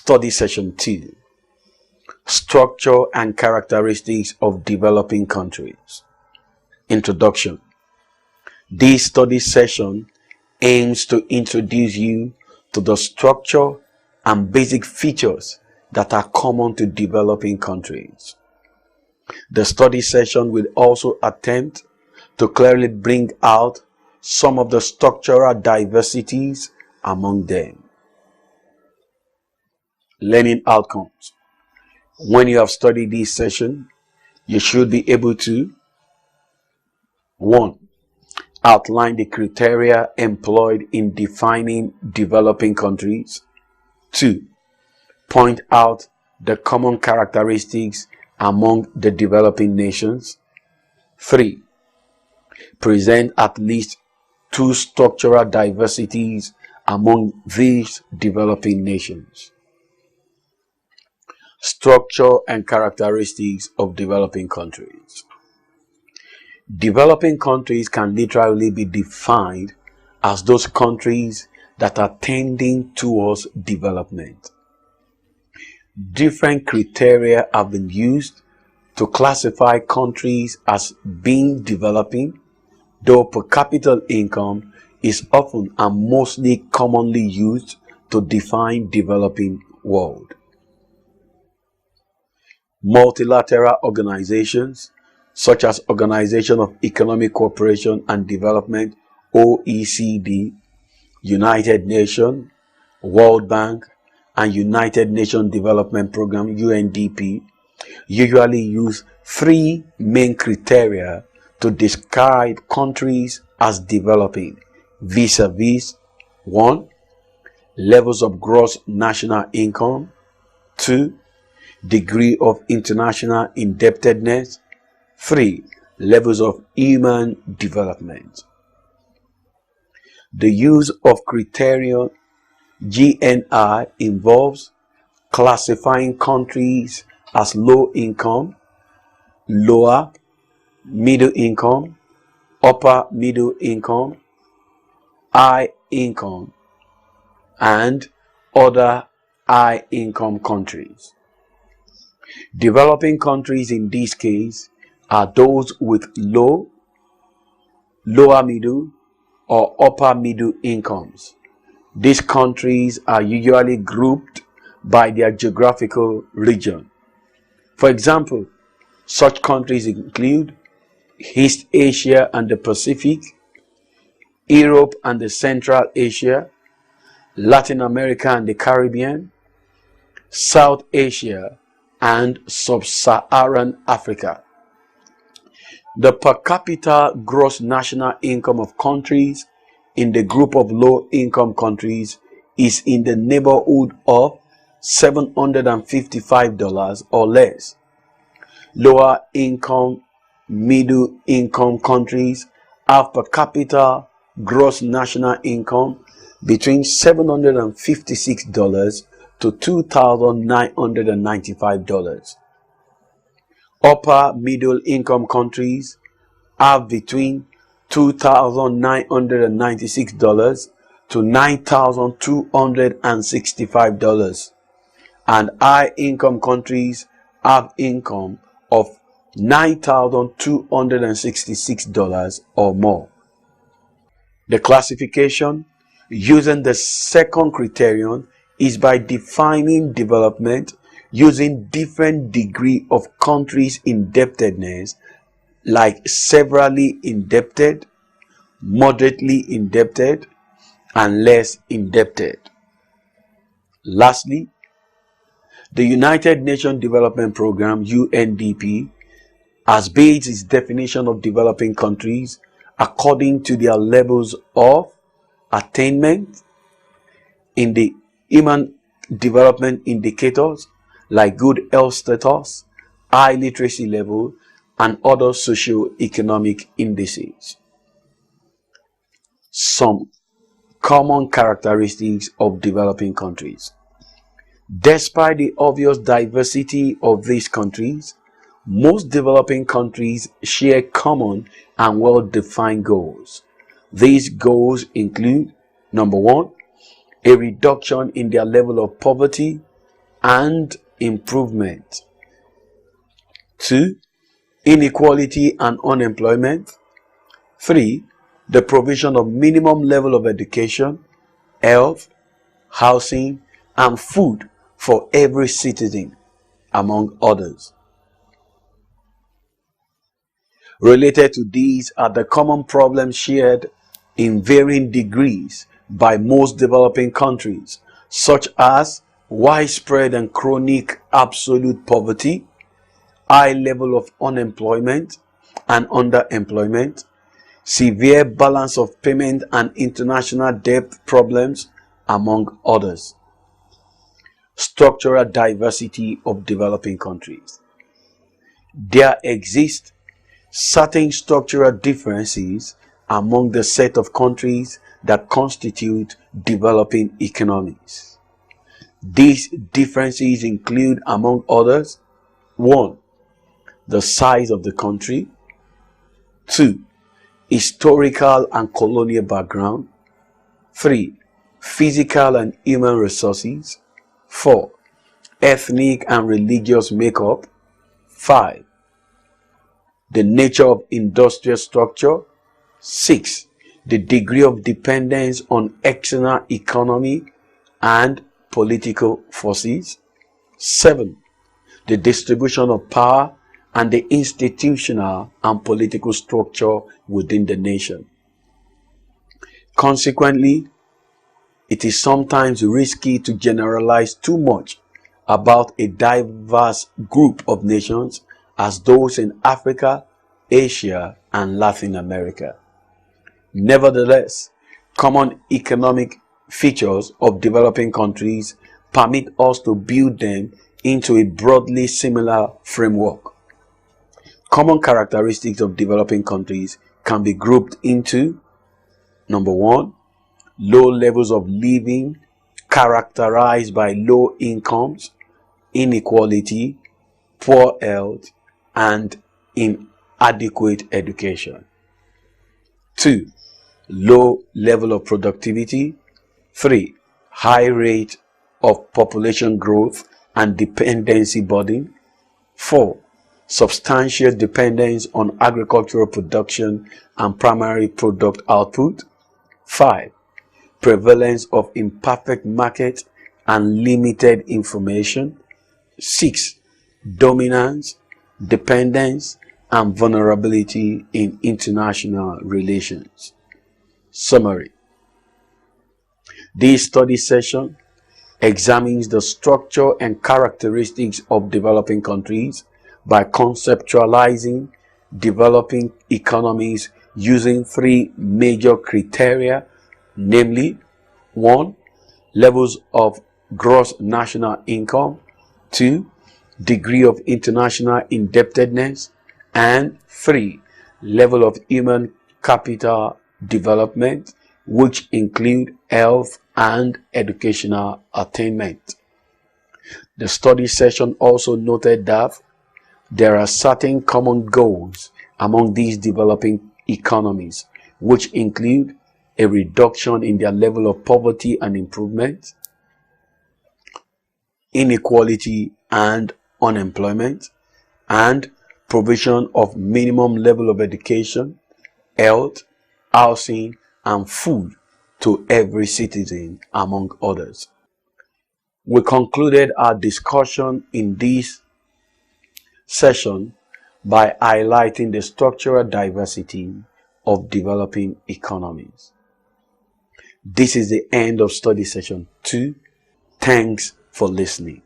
Study Session 2. Structure and Characteristics of Developing Countries. Introduction. This study session aims to introduce you to the structure and basic features that are common to developing countries. The study session will also attempt to clearly bring out some of the structural diversities among them. Learning outcomes. When you have studied this session, you should be able to 1. Outline the criteria employed in defining developing countries. 2. Point out the common characteristics among the developing nations. 3. Present at least 2 structural diversities among these developing nations. Structure and characteristics of developing countries. Developing countries can literally be defined as those countries that are tending towards development. Different criteria have been used to classify countries as being developing, though per capita income is often and mostly commonly used to define developing world. Multilateral organizations such as Organization of Economic Cooperation and Development (OECD), United Nations, World Bank, and United Nations Development Programme (UNDP) usually use 3 main criteria to describe countries as developing vis-a-vis 1. Levels of gross national income. 2. Degree of international indebtedness. 3. Levels of human development. The use of criterion GNI involves classifying countries as low income, lower, middle income, upper middle income, high income, and other high income countries. Developing countries in this case are those with low, lower middle, or upper middle incomes. These countries are usually grouped by their geographical region. For example, such countries include East Asia and the Pacific, Europe and the Central Asia, Latin America and the Caribbean, South Asia, and Sub-Saharan Africa. The per capita gross national income of countries in the group of low-income countries is in the neighborhood of $755 or less. Lower income, middle income countries have per capita gross national income between $756 to $2,995. Upper middle income countries have between $2,996 to $9,265, and high income countries have income of $9,266 or more. The classification using the second criterion is by defining development using different degree of countries' indebtedness, like severely indebted, moderately indebted, and less indebted. Lastly, the United Nations Development Programme (UNDP) has based its definition of developing countries according to their levels of attainment in the human development indicators like good health status, high literacy level, and other socio-economic indices. Some common characteristics of developing countries. Despite the obvious diversity of these countries, most developing countries share common and well-defined goals. These goals include: number 1, a reduction in their level of poverty, and improvement. 2. Inequality and unemployment. 3. The provision of minimum level of education, health, housing, and food for every citizen, among others. Related to these are the common problems shared in varying degrees by most developing countries, such as widespread and chronic absolute poverty, high level of unemployment and underemployment, severe balance of payment and international debt problems, among others. Structural diversity of developing countries. There exist certain structural differences among the set of countries that constitute developing economies. These differences include, among others, 1. The size of the country. 2. Historical and colonial background. 3. Physical and human resources. 4. Ethnic and religious makeup. 5. The nature of industrial structure. 6. The degree of dependence on external economy and political forces. 7. The distribution of power and the institutional and political structure within the nation. Consequently, it is sometimes risky to generalize too much about a diverse group of nations as those in Africa, Asia, and Latin America. Nevertheless, common economic features of developing countries permit us to build them into a broadly similar framework. Common characteristics of developing countries can be grouped into: number 1, low levels of living characterized by low incomes, inequality, poor health, and inadequate education. 2. Low level of productivity. 3. High rate of population growth and dependency burden. 4. Substantial dependence on agricultural production and primary product output. 5. Prevalence of imperfect market and limited information. 6. Dominance, dependence, and vulnerability in international relations. Summary. This study session examines the structure and characteristics of developing countries by conceptualizing developing economies using 3 major criteria, namely: 1. Levels of gross national income. 2. Degree of international indebtedness. And 3. Level of human capital development, which include health and educational attainment. The study session also noted that there are certain common goals among these developing economies, which include a reduction in their level of poverty and improvement, inequality and unemployment, and provision of minimum level of education, health, housing, and food to every citizen, among others. We concluded our discussion in this session by highlighting the structural diversity of developing economies. This is the end of study session 2. Thanks for listening.